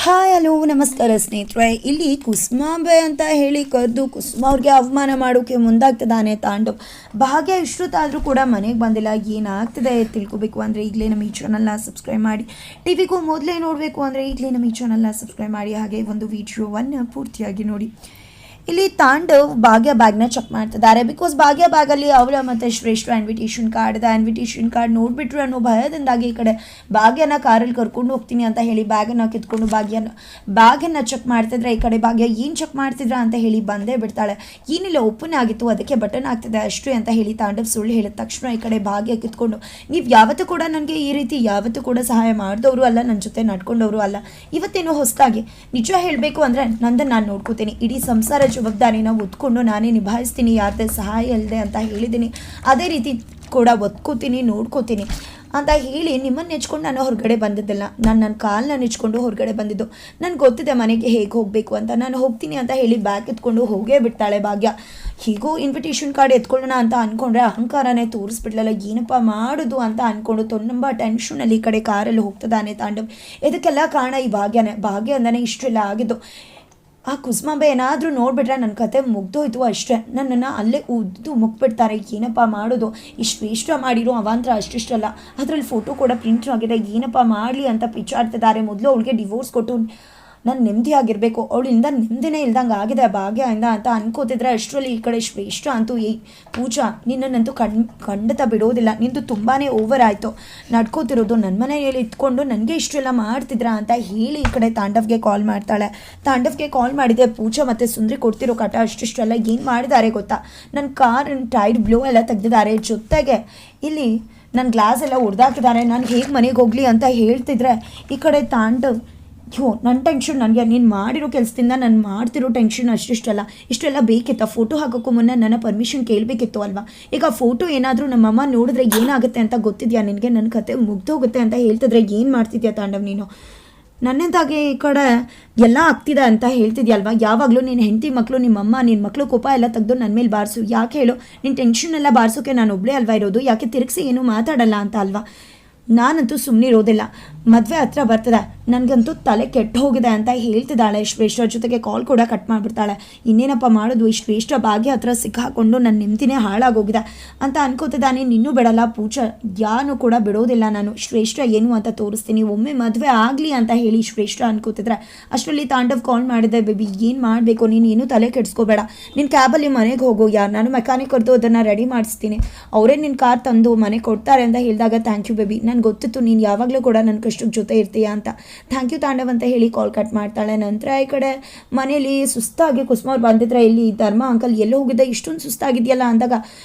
Hi hello ನಮಸ್ಕಾರ ಸ್ನೇಹಿತರೆ. ಇಲ್ಲಿ ಕುಸುಮಾಂಬೆ ಅಂತ ಹೇಳಿ ಕರೆದು ಕುಸುಮ ಅವ್ರಿಗೆ ಅವಮಾನ ಮಾಡೋಕ್ಕೆ ಮುಂದಾಗ್ತದಾನೆ ತಾಂಡವ್. ಭಾಗ್ಯ ಇಷ್ಟೊತ್ತಾದರೂ ಕೂಡ ಮನೆಗೆ ಬಂದಿಲ್ಲ. ಏನಾಗ್ತಿದೆ ತಿಳ್ಕೊಬೇಕು ಅಂದರೆ ಈಗಲೇ ನಮ್ಮ ಈ ಚಾನಲ್ನ ಸಬ್ಸ್ಕ್ರೈಬ್ ಮಾಡಿ. ಟಿವಿಗೂ ಮೊದಲೇ ನೋಡಬೇಕು ಅಂದರೆ ಈಗಲೇ ನಮ್ಮ ಈ ಚಾನಲ್ನ ಸಬ್ಸ್ಕ್ರೈಬ್ ಮಾಡಿ. ಹಾಗೆ ಒಂದು ವಿಡಿಯೋವನ್ನು ಪೂರ್ತಿಯಾಗಿ ನೋಡಿ. ಇಲ್ಲಿ ತಾಂಡವ್ ಭಾಗ್ಯ ಬ್ಯಾಗ್ನ ಚೆಕ್ ಮಾಡ್ತಿದ್ದಾರೆ. ಬಿಕಾಸ್ ಭಾಗ್ಯ ಬ್ಯಾಗಲ್ಲಿ ಅವಳ ಮತ್ತು ಶ್ರೇಷ್ಠ ಇನ್ವಿಟೇಷನ್ ಕಾರ್ಡ್ ನೋಡಿಬಿಟ್ರು ಅನ್ನೋ ಭಯದಿಂದಾಗಿ ಈ ಕಡೆ ಭಾಗ್ಯನ ಕಾರಲ್ಲಿ ಕರ್ಕೊಂಡು ಹೋಗ್ತೀನಿ ಅಂತ ಹೇಳಿ ಬ್ಯಾಗನ್ನು ಕಿತ್ಕೊಂಡು ಬ್ಯಾಗನ್ನು ಚೆಕ್ ಮಾಡ್ತಿದ್ರೆ ಈ ಕಡೆ ಭಾಗ್ಯ ಏನು ಚೆಕ್ ಮಾಡ್ತಿದ್ರ ಅಂತ ಹೇಳಿ ಬಂದೇ ಬಿಡ್ತಾಳೆ. ಏನಿಲ್ಲ ಓಪನ್ ಆಗಿತ್ತು, ಅದಕ್ಕೆ ಬಟನ್ ಆಗ್ತಿದೆ ಅಷ್ಟೇ ಅಂತ ಹೇಳಿ ತಾಂಡವ್ ಸುಳ್ಳು ಹೇಳಿದ ತಕ್ಷಣ ಈ ಕಡೆ ಭಾಗ್ಯ ಕಿತ್ಕೊಂಡು, ನೀವು ಯಾವತ್ತೂ ಕೂಡ ನನಗೆ ಈ ರೀತಿ ಯಾವತ್ತೂ ಕೂಡ ಸಹಾಯ ಮಾಡಿದವರು ಅಲ್ಲ, ನನ್ನ ಜೊತೆ ನಡ್ಕೊಂಡವರು ಅಲ್ಲ. ಇವತ್ತೇನೋ ಹೊಸದಾಗಿ ನಿಜ ಹೇಳಬೇಕು ಅಂದರೆ ನಂದನ್ನು ನಾನು ನೋಡ್ಕೋತೀನಿ, ಇಡೀ ಸಂಸಾರ ಜವಾಬ್ದಾರಿನ ಒತ್ಕೊಂಡು ನಾನೇ ನಿಭಾಯಿಸ್ತೀನಿ, ಯಾರದೇ ಸಹಾಯ ಇಲ್ಲದೆ ಅಂತ ಹೇಳಿದ್ದೀನಿ. ಅದೇ ರೀತಿ ಕೂಡ ಒತ್ಕೋತೀನಿ, ನೋಡ್ಕೋತೀನಿ ಅಂತ ಹೇಳಿ ನಿಮ್ಮನ್ನು ನೆಚ್ಕೊಂಡು ನಾನು ಹೊರಗಡೆ ಬಂದಿದ್ದಿಲ್ಲ. ನನ್ನ ಕಾಲನ್ನ ನೆಚ್ಕೊಂಡು ಹೊರಗಡೆ ಬಂದಿದ್ದು. ನನಗೆ ಗೊತ್ತಿದೆ ಮನೆಗೆ ಹೇಗೆ ಹೋಗಬೇಕು ಅಂತ. ನಾನು ಹೋಗ್ತೀನಿ ಅಂತ ಹೇಳಿ ಬ್ಯಾಗ್ ಎತ್ಕೊಂಡು ಹೋಗೇ ಬಿಡ್ತಾಳೆ ಭಾಗ್ಯ. ಹೀಗೋ ಇನ್ವಿಟೇಷನ್ ಕಾರ್ಡ್ ಎತ್ಕೊಳ್ಳೋಣ ಅಂತ ಅಂದ್ಕೊಂಡ್ರೆ ಅಹಂಕಾರನೇ ತೋರಿಸ್ಬಿಡ್ಲಲ್ಲ. ಏನಪ್ಪ ಮಾಡೋದು ಅಂತ ಅಂದ್ಕೊಂಡು ತುಂಬ ಟೆನ್ಷನಲ್ಲಿ ಈ ಕಡೆ ಕಾರಲ್ಲಿ ಹೋಗ್ತದಾನೆ ತಾಂಡವ್. ಇದಕ್ಕೆಲ್ಲ ಕಾರಣ ಈ ಭಾಗ್ಯ ಅಂತಾನೆ ಇಷ್ಟೆಲ್ಲ ಆಗಿದ್ದು. ಆ ಕುಸುಮಾಂಬೆ ಏನಾದರೂ ನೋಡಿಬಿಟ್ರೆ ನನ್ನ ಕತೆ ಮುಗ್ದೋಯ್ತು ಅಷ್ಟೇ, ನನ್ನನ್ನು ಅಲ್ಲೇ ಉದ್ದು ಮುಗ್ಬಿಡ್ತಾರೆ. ಏನಪ್ಪ ಮಾಡೋದು, ಇಷ್ಟು ಮಾಡಿರೋ ಅವಾಂತರ ಅಷ್ಟಿಷ್ಟಲ್ಲ. ಅದರಲ್ಲಿ ಫೋಟೋ ಕೂಡ ಪ್ರಿಂಟ್ ಆಗಿದೆ. ಏನಪ್ಪ ಮಾಡಲಿ ಅಂತ ಪಿಚ್ಚಾಡ್ತಿದ್ದಾರೆ. ಮೊದಲು ಅವಳಿಗೆ ಡಿವೋರ್ಸ್ ಕೊಟ್ಟು ನಾನು ನೆಮ್ಮದಿಯಾಗಿರಬೇಕು, ಅವಳಿಂದ ನೆಮ್ಮದಿನೇ ಇಲ್ದಂಗೆ ಆಗಿದೆ ಭಾಗ್ಯದಿಂದ ಅಂತ ಅನ್ಕೋತಿದ್ರೆ ಅಷ್ಟರಲ್ಲಿ ಈ ಕಡೆ ಶ್ರೇಷ್ಠ ಅಂತೂ ಪೂಜಾ ನಿನ್ನನ್ನಂತೂ ಖಂಡಿತ ಬಿಡೋದಿಲ್ಲ, ನಿಂದು ತುಂಬಾ ಓವರ್ ಆಯಿತು, ನಡ್ಕೋತಿರೋದು ನನ್ನ ಮನೆಯಲ್ಲಿ ಇಟ್ಕೊಂಡು ನನಗೆ ಇಷ್ಟೆಲ್ಲ ಮಾಡ್ತಿದ್ರ ಅಂತ ಹೇಳಿ ಈ ಕಡೆ ತಾಂಡವ್ಗೆ ಕಾಲ್ ಮಾಡ್ತಾಳೆ. ತಾಂಡವ್ಗೆ ಕಾಲ್ ಮಾಡಿದೆ. ಪೂಜಾ ಮತ್ತು ಸುಂದ್ರಿ ಕೊಡ್ತಿರೋ ಕಟ ಅಷ್ಟಿಷ್ಟೆಲ್ಲ ಏನು ಮಾಡಿದ್ದಾರೆ ಗೊತ್ತಾ, ನನ್ನ ಕಾರ್ ಟೈರ್ ಬ್ಲೂ ಎಲ್ಲ ತೆಗೆದಿದ್ದಾರೆ, ಜೊತೆಗೆ ಇಲ್ಲಿ ನನ್ನ ಗ್ಲಾಸ್ ಎಲ್ಲ ಹೊಡೆದಾಕಿದ್ದಾರೆ, ನಾನು ಹೇಗೆ ಮನೆಗೆ ಹೋಗಲಿ ಅಂತ ಹೇಳ್ತಿದ್ರೆ ಈ ಕಡೆ ತಾಂಡವ್ ನನ್ನ ಟೆನ್ಷನ್, ನನಗೆ ನೀನು ಮಾಡಿರೋ ಕೆಲಸದಿಂದ ನಾನು ಮಾಡ್ತಿರೋ ಟೆನ್ಷನ್ ಇಷ್ಟೆಲ್ಲ ಬೇಕಿತ್ತ? ಫೋಟೋ ಹಾಕೋಕ್ಕೂ ಮುನ್ನ ನನ್ನ ಪರ್ಮಿಷನ್ ಕೇಳಬೇಕಿತ್ತು ಅಲ್ವಾ? ಈಗ ಫೋಟೋ ಏನಾದರೂ ನಮ್ಮಮ್ಮ ನೋಡಿದ್ರೆ ಏನಾಗುತ್ತೆ ಅಂತ ಗೊತ್ತಿದೆಯಾ ನಿನಗೆ? ನನ್ನ ಕತೆ ಮುಗ್ದೋಗುತ್ತೆ ಅಂತ ಹೇಳ್ತಿದ್ರೆ ಏನು ಮಾಡ್ತಿದ್ಯಾ ತಾಂಡವ್ ನೀನು? ನನ್ನಿಂದಾಗೆ ಈ ಕಡೆ ಎಲ್ಲ ಆಗ್ತಿದೆ ಅಂತ ಹೇಳ್ತಿದ್ಯಲ್ವಾ? ಯಾವಾಗಲೂ ನಿನ್ನ ಹೆಂಡತಿ ಮಕ್ಕಳು, ನಿಮ್ಮಮ್ಮ, ನಿನ್ನ ಮಕ್ಕಳು ಕೋಪ ಎಲ್ಲ ತೆಗೆದು ನನ್ನ ಮೇಲೆ ಬಾರಿಸು. ಯಾಕೆ ಹೇಳು? ನಿನ್ನ ಟೆನ್ಷನ್ ಎಲ್ಲ ಬಾರಿಸೋಕೆ ನಾನು ಒಬ್ಬಳೇ ಅಲ್ವಾ ಇರೋದು? ಯಾಕೆ ತಿರುಗಿಸಿ ಏನೂ ಮಾತಾಡಲ್ಲ ಅಂತ ಅಲ್ವಾ? ನಾನಂತೂ ಸುಮ್ಮನೆ ಇರೋದಿಲ್ಲ. ಮದುವೆ ಹತ್ರ ಬರ್ತದೆ, ನನಗಂತೂ ತಲೆ ಕೆಟ್ಟು ಹೋಗಿದೆ ಅಂತ ಹೇಳ್ತಿದ್ದಾಳೆ. ಶ್ರೇಷ್ಠ ಜೊತೆಗೆ ಕಾಲ್ ಕೂಡ ಕಟ್ ಮಾಡಿಬಿಡ್ತಾಳೆ. ಇನ್ನೇನಪ್ಪ ಮಾಡೋದು, ಈ ಶ್ರೇಷ್ಠ ಭಾಗ್ಯ ಹತ್ರ ಸಿಕ್ಕಾಕೊಂಡು ನನ್ನ ನೆಮ್ಮದಿನೇ ಹಾಳಾಗೋಗಿದೆ ಅಂತ ಅನ್ಕೋತಿದ್ದಾನೆ. ನಿನ್ನೂ ಬಿಡಲ್ಲ ಪೂಜಾ, ಯಾನು ಕೂಡ ಬಿಡೋದಿಲ್ಲ ನಾನು. ಶ್ರೇಷ್ಠ ಏನು ಅಂತ ತೋರಿಸ್ತೀನಿ, ಒಮ್ಮೆ ಮದುವೆ ಆಗಲಿ ಅಂತ ಹೇಳಿ ಶ್ರೇಷ್ಠ ಅನ್ಕೋತಿದ್ರೆ ಅಷ್ಟರಲ್ಲಿ ತಾಂಡವ್ ಕಾಲ್ ಮಾಡಿದೆ. ಬೇಬಿ ಏನು ಮಾಡಬೇಕು, ನೀನು ಏನೂ ತಲೆ ಕೆಡಿಸ್ಕೋಬೇಡ, ನಿನ್ನ ಕ್ಯಾಬಲ್ಲಿ ಮನೆಗೆ ಹೋಗು, ನಾನು ಮೆಕ್ಯಾನಿಕ್ ಕರೆದು ಅದನ್ನು ರೆಡಿ ಮಾಡಿಸ್ತೀನಿ, ಅವರೇ ನಿನ್ನ ಕಾರ್ ತಂದು ಮನೆಗೆ ಕೊಡ್ತಾರೆ ಅಂತ ಹೇಳಿದಾಗ ಥ್ಯಾಂಕ್ ಯು ಬೇಬಿ, ನನಗೆ ಗೊತ್ತಿತ್ತು ನೀನು ಯಾವಾಗಲೂ ಕೂಡ ನನ್ನ ಕಷ್ಟಕ್ಕೆ ಜೊತೆ ಇರ್ತೀಯ ಅಂತ. ಥ್ಯಾಂಕ್ ಯು ತಾಂಡವ್ ಅಂತ ಹೇಳಿ ಕಾಲ್ ಕಟ್ ಮಾಡ್ತಾಳೆ. ನಂತರ ಈ ಕಡೆ ಮನೇಲಿ ಸುಸ್ತಾಗಿ ಕುಸುಮ ಅವ್ರು ಬಂದಿದ್ರೆ, ಇಲ್ಲಿ ಧರ್ಮ ಅಂಕಲ್ ಎಲ್ಲೋ ಹೋಗಿದ್ದೆ, ಇಷ್ಟೊಂದು ಸುಸ್ತಾಗಿದೆಯಲ್ಲ ಅಂದಾಗ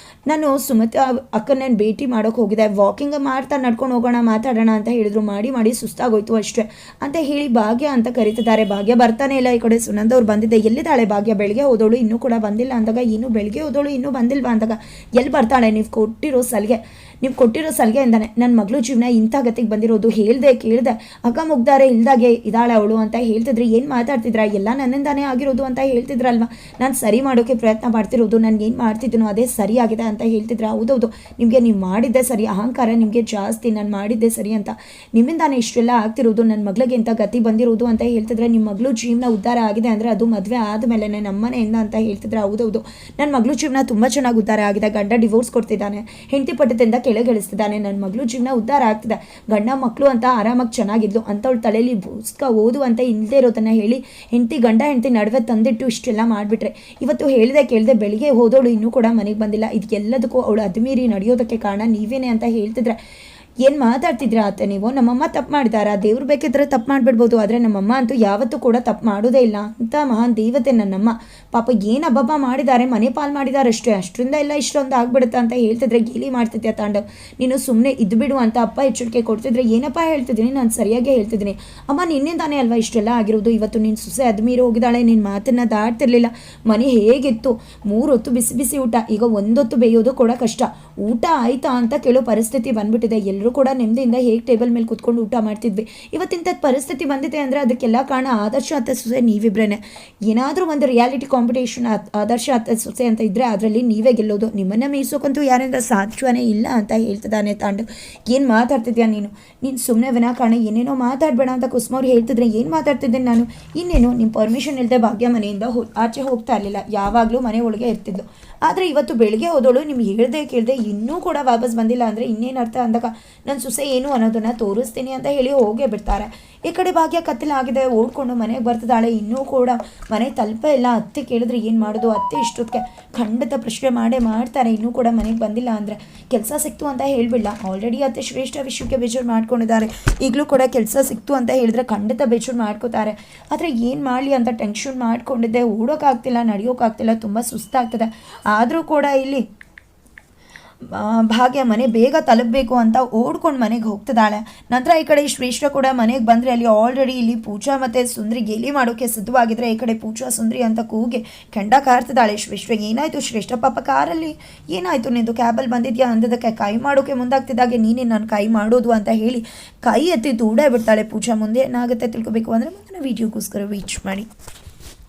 ನಾನು ಸುಮತಿ ಅಕ್ಕನ ಭೇಟಿ ಮಾಡೋಕೆ ಹೋಗಿದ್ದೆ, ವಾಕಿಂಗ್ ಮಾಡ್ತಾ ನಡ್ಕೊಂಡು ಹೋಗೋಣ ಮಾತಾಡೋಣ ಅಂತ ಹೇಳಿದ್ರು. ಮಾಡಿ ಸುಸ್ತಾಗೋಯ್ತು ಅಷ್ಟೇ ಅಂತ ಹೇಳಿ ಭಾಗ್ಯ ಅಂತ ಕರೀತಿದ್ದಾರೆ. ಭಾಗ್ಯ ಬರ್ತಾನೆ ಇಲ್ಲ. ಈ ಕಡೆ ಸುನಂದ ಅವ್ರು ಬಂದಿದ್ದೆ. ಎಲ್ಲಿದ್ದಾಳೆ ಭಾಗ್ಯ? ಬೆಳಗ್ಗೆ ಹೋದೋಳು ಇನ್ನೂ ಕೂಡ ಬಂದಿಲ್ಲ ಅಂದಾಗ, ಇನ್ನೂ ಬೆಳಗ್ಗೆ ಹೋದೋಳು ಇನ್ನೂ ಬಂದಿಲ್ವಾ ಅಂದಾಗ, ಎಲ್ಲಿ ಬರ್ತಾಳೆ? ನೀವು ಕೊಟ್ಟಿರೋ ಸಲಿಗೆಯಿಂದಾನೆ ನನ್ನ ಮಗಳು ಜೀವನ ಇಂಥ ಗತಿಗೆ ಬಂದಿರೋದು. ಕೇಳಿದೆ ಅಕ್ಕ ಮುಗ್ದಾರೆ ಇಲ್ದಾಗೆ ಇದ್ದಾಳೆ ಅವಳು ಅಂತ ಹೇಳ್ತಿದ್ರಿ. ಏನು ಮಾತಾಡ್ತಿದ್ರ? ಎಲ್ಲ ನನ್ನಿಂದಾನೇ ಆಗಿರೋದು ಅಂತ ಹೇಳ್ತಿದ್ರಲ್ವ. ನಾನು ಸರಿ ಮಾಡೋಕ್ಕೆ ಪ್ರಯತ್ನ ಮಾಡ್ತಿರೋದು, ನಾನು ಏನು ಮಾಡ್ತಿದ್ದೀನೋ ಅದೇ ಸರಿಯಾಗಿದೆ ಅಂತ ಹೇಳ್ತಿದ್ರ. ಹೌದೌದು, ನಿಮಗೆ ನೀವು ಮಾಡಿದ್ದೆ ಸರಿ, ಅಹಂಕಾರ ನಿಮಗೆ ಜಾಸ್ತಿ, ನಾನು ಮಾಡಿದ್ದೆ ಸರಿ ಅಂತ ನಿಮ್ಮಿಂದಾನೇ ಇಷ್ಟೆಲ್ಲ ಆಗ್ತಿರೋದು, ನನ್ನ ಮಗಳಿಗೆ ಇಂಥ ಗತಿ ಬಂದಿರೋದು ಅಂತ ಹೇಳ್ತಿದ್ರೆ. ನಿಮ್ಮ ಮಗಳು ಜೀವನ ಉದ್ಧಾರ ಆಗಿದೆ ಅಂದರೆ ಅದು ಮದುವೆ ಆದಮೇಲೆ ನಮ್ಮನೆಯಿಂದ ಅಂತ ಹೇಳ್ತಿದ್ರೆ. ಹೌದೌದು, ನನ್ನ ಮಗಳು ಜೀವನ ತುಂಬ ಚೆನ್ನಾಗಿ ಉದ್ಧಾರ ಆಗಿದೆ. ಗಂಡ ಡಿವೋರ್ಸ್ ಕೊಡ್ತಿದ್ದಾನೆ, ಹೆಂಡತಿ ಪಟ್ಟದಿಂದ ಕೆಳಗಿಳಿಸ್ತಿದ್ದಾನೆ, ನನ್ನ ಮಗಳು ಜೀವನ ಉದ್ಧಾರ ಆಗ್ತಿದೆ. ಗಂಡ ಮಕ್ಕಳು ಅಂತ ಆರಾಮಾಗಿ ಚೆನ್ನಾಗಿದ್ಲು ಅಂಥವಳು ತಲೆಯಲ್ಲಿ ಓದು ಅಂತ ಇಲ್ಲದೆ ಇರೋದನ್ನ ಹೇಳಿ ಗಂಡ ಹೆಂಡತಿ ನಡುವೆ ತಂದಿಟ್ಟು ಇಷ್ಟೆಲ್ಲ ಮಾಡಿಬಿಟ್ರೆ. ಇವತ್ತು ಕೇಳಿದೆ ಬೆಳಿಗ್ಗೆ ಹೋದವಳು ಇನ್ನೂ ಕೂಡ ಮನೆಗೆ ಬಂದಿಲ್ಲ. ಇದೆಲ್ಲದಕ್ಕೂ ಅವಳು ಅದ್ಮೀರಿ ನಡೆಯೋದಕ್ಕೆ ಕಾರಣ ನೀವೇನೆ ಅಂತ ಹೇಳ್ತಿದ್ರೆ. ಏನು ಮಾತಾಡ್ತಿದ್ರ ಆತ ನೀವು? ನಮ್ಮಮ್ಮ ತಪ್ಪು ಮಾಡಿದಾರ? ದೇವ್ರು ಬೇಕಿದ್ರೆ ತಪ್ಪು ಮಾಡಿಬಿಡ್ಬೋದು, ಆದರೆ ನಮ್ಮಮ್ಮ ಅಂತೂ ಯಾವತ್ತೂ ಕೂಡ ತಪ್ಪು ಮಾಡೋದೇ ಇಲ್ಲ ಅಂತ ಮಹಾನ್ ದೇವತೆ ನನ್ನಮ್ಮ. ಪಾಪ ಏನು ಹಬ್ಬ ಮಾಡಿದ್ದಾರೆ, ಮನೆ ಪಾಲು ಮಾಡಿದ್ದಾರೆ ಅಷ್ಟೇ, ಅಷ್ಟರಿಂದ ಎಲ್ಲ ಇಷ್ಟೊಂದು ಆಗ್ಬಿಡುತ್ತೆ ಅಂತ ಹೇಳ್ತಿದ್ರೆ ಗೇಲಿ ಮಾಡ್ತಿದ್ಯಾ ತಾಂಡವ್. ನೀನು ಸುಮ್ಮನೆ ಇದ್ಬಿಡು ಅಂತ ಅಪ್ಪ ಎಚ್ಚರಿಕೆ ಕೊಡ್ತಿದ್ರೆ. ಏನಪ್ಪ ಹೇಳ್ತಿದ್ದೀನಿ? ನಾನು ಸರಿಯಾಗಿ ಹೇಳ್ತಿದ್ದೀನಿ ಅಮ್ಮ, ನಿನ್ನಿಂದಾನೇ ಅಲ್ವಾ ಇಷ್ಟೆಲ್ಲ ಆಗಿರೋದು. ಇವತ್ತು ನಿನ್ನ ಸೊಸೆ ಅದ್ಮೀರಿ ಹೋಗಿದ್ದಾಳೆ, ನಿನ್ನ ಮಾತನ್ನು ದಾಟ್ತಿರ್ಲಿಲ್ಲ. ಮನೆ ಹೇಗಿತ್ತು? 3 ಹೊತ್ತು ಬಿಸಿ ಊಟ, ಈಗ 1 ಹೊತ್ತು ಬೇಯೋದು ಕೂಡ ಕಷ್ಟ. ಊಟ ಆಯ್ತಾ ಅಂತ ಕೇಳೋ ಪರಿಸ್ಥಿತಿ ಬಂದ್ಬಿಟ್ಟಿದೆ. ಎಲ್ಲರೂ ಎಲ್ಲರೂ ಕೂಡ ನೆಮ್ಮದಿಯಿಂದ ಹೇಗೆ ಟೇಬಲ್ ಮೇಲೆ ಕೂತ್ಕೊಂಡು ಊಟ ಮಾಡ್ತಿದ್ವಿ. ಇವತ್ತಿಂಥದ್ದು ಪರಿಸ್ಥಿತಿ ಬಂದಿದೆ ಅಂದರೆ ಅದಕ್ಕೆಲ್ಲ ಕಾರಣ ಆದರ್ಶ ಅತ್ತೆ ಸೊಸೆ ನೀವಿಬ್ರೇ. ಏನಾದರೂ ಒಂದು ರಿಯಾಲಿಟಿ ಕಾಂಪಿಟೇಷನ್ ಆದರ್ಶ ಅತ್ತೆ ಸೊಸೆ ಅಂತ ಇದ್ದರೆ ಅದರಲ್ಲಿ ನೀವೇ ಗೆಲ್ಲೋದು. ನಿಮ್ಮನ್ನು ಮೀರ್ಸೋಕ್ಕಂತೂ ಯಾರಿಂದ ಸಾಧ್ಯವೇ ಇಲ್ಲ ಅಂತ ಹೇಳ್ತಿದ್ದಾನೆ ತಾಂಡವ್. ಏನು ಮಾತಾಡ್ತಿದ್ಯಾ ನೀನು ಸುಮ್ಮನೆ ವಿನಾಕಾರಣ ಏನೇನೋ ಮಾತಾಡಬೇಡ ಅಂತ ಕುಸುಮವ್ರು ಹೇಳ್ತಿದ್ರೆ ಏನು ಮಾತಾಡ್ತಿದ್ದೇನೆ ನಾನು? ಇನ್ನೇನು ನಿಮ್ಮ ಪರ್ಮಿಷನ್ ಇಲ್ಲದೆ ಭಾಗ್ಯ ಮನೆಯಿಂದ ಆಚೆ ಹೋಗ್ತಾ ಇರಲಿಲ್ಲ, ಯಾವಾಗಲೂ ಮನೆ ಒಳಗೆ ಇರ್ತಿದ್ಲು. ಆದರೆ ಇವತ್ತು ಬೆಳಿಗ್ಗೆ ಹೋದೋಳು ನಿಮ್ಗೆ ಹೇಳ್ದೆ ಕೇಳಿದೆ ಇನ್ನೂ ಕೂಡ ವಾಪಸ್ ಬಂದಿಲ್ಲ ಅಂದರೆ ಇನ್ನೇನು ಅರ್ಥ ಅಂದಾಗ ನನ್ನ ಸೊಸೆ ಏನು ಅನ್ನೋದನ್ನು ತೋರಿಸ್ತೀನಿ ಅಂತ ಹೇಳಿ ಹೋಗೇ ಬಿಡ್ತಾರೆ. ಈ ಕಡೆ ಭಾಗ್ಯ ಕತ್ತಲಾಗಿದೆ, ಓಡ್ಕೊಂಡು ಮನೆಗೆ ಬರ್ತಿದ್ದಾಳೆ. ಇನ್ನೂ ಕೂಡ ಮನೆ ತಲುಪ ಇಲ್ಲ. ಅತ್ತೆ ಕೇಳಿದ್ರೆ ಏನು ಮಾಡೋದು? ಅತ್ತೆ ಇಷ್ಟೊತ್ತಿಗೆ ಖಂಡಿತ ಪ್ರಶ್ನೆ ಮಾಡ್ತಾರೆ. ಇನ್ನೂ ಕೂಡ ಮನೆಗೆ ಬಂದಿಲ್ಲ ಅಂದರೆ ಕೆಲಸ ಸಿಕ್ತು ಅಂತ ಹೇಳಿಬಿಡಲ್ಲ. ಆಲ್ರೆಡಿ ಅತ್ತೆ ಶ್ರೇಷ್ಠ ವಿಷಯಕ್ಕೆ ಬೇಜಾರು ಮಾಡ್ಕೊಂಡಿದ್ದಾರೆ. ಈಗಲೂ ಕೂಡ ಕೆಲಸ ಸಿಕ್ತು ಅಂತ ಹೇಳಿದ್ರೆ ಖಂಡಿತ ಬೇಜಾರು ಮಾಡ್ಕೋತಾರೆ. ಆದರೆ ಏನು ಮಾಡಲಿ ಅಂತ ಟೆನ್ಷನ್ ಮಾಡ್ಕೊಂಡಿದ್ದೆ. ಓಡೋಕ್ಕಾಗ್ತಿಲ್ಲ, ನಡೆಯೋಕ್ಕಾಗ್ತಿಲ್ಲ, ತುಂಬ ಸುಸ್ತಾಗ್ತದೆ. ಆದರೂ ಕೂಡ ಇಲ್ಲಿ ಭಾಗ್ಯ ಮನೆ ಬೇಗ ತಲುಪಬೇಕು ಅಂತ ಓಡ್ಕೊಂಡು ಮನೆಗೆ ಹೋಗ್ತಿದ್ದಾಳೆ. ನಂತರ ಈ ಕಡೆ ಶ್ರೇಷ್ಠ ಕೂಡ ಮನೆಗೆ ಬಂದರೆ ಅಲ್ಲಿ ಆಲ್ರೆಡಿ ಇಲ್ಲಿ ಪೂಜಾ ಮತ್ತು ಸುಂದ್ರಿ ಗೇಲಿ ಮಾಡೋಕ್ಕೆ ಸಿದ್ಧವಾಗಿದ್ದರೆ ಈ ಕಡೆ ಪೂಜಾ ಸುಂದ್ರಿ ಅಂತ ಕೂಗಿ ಕೆಂಡ ಕಾರ್ತಿದ್ದಾಳೆ. ಶ್ರೇಷ್ಠ ಏನಾಯಿತು ಶ್ರೇಷ್ಠ ಪಾಪ ಕಾರಲ್ಲಿ ಏನಾಯಿತು ನಿಂದು ಕ್ಯಾಬಲ್ಲಿ ಬಂದಿದ್ಯಾ ಅಂದದಕ್ಕೆ ಕೈ ಮಾಡೋಕ್ಕೆ ಮುಂದಾಗ್ತಿದ್ದಾಗೆ ನೀನೇ ನಾನು ಕೈ ಮಾಡೋದು ಅಂತ ಹೇಳಿ ಕೈ ಎತ್ತಿ ದೂಡೇ ಬಿಡ್ತಾಳೆ ಪೂಜಾ. ಮುಂದೆ ಏನಾಗುತ್ತೆ ತಿಳ್ಕೊಬೇಕು ಅಂದರೆ ಮುಂದಿನ ವೀಡಿಯೋಗೋಸ್ಕರ ವೀಚ್ ಮಾಡಿ.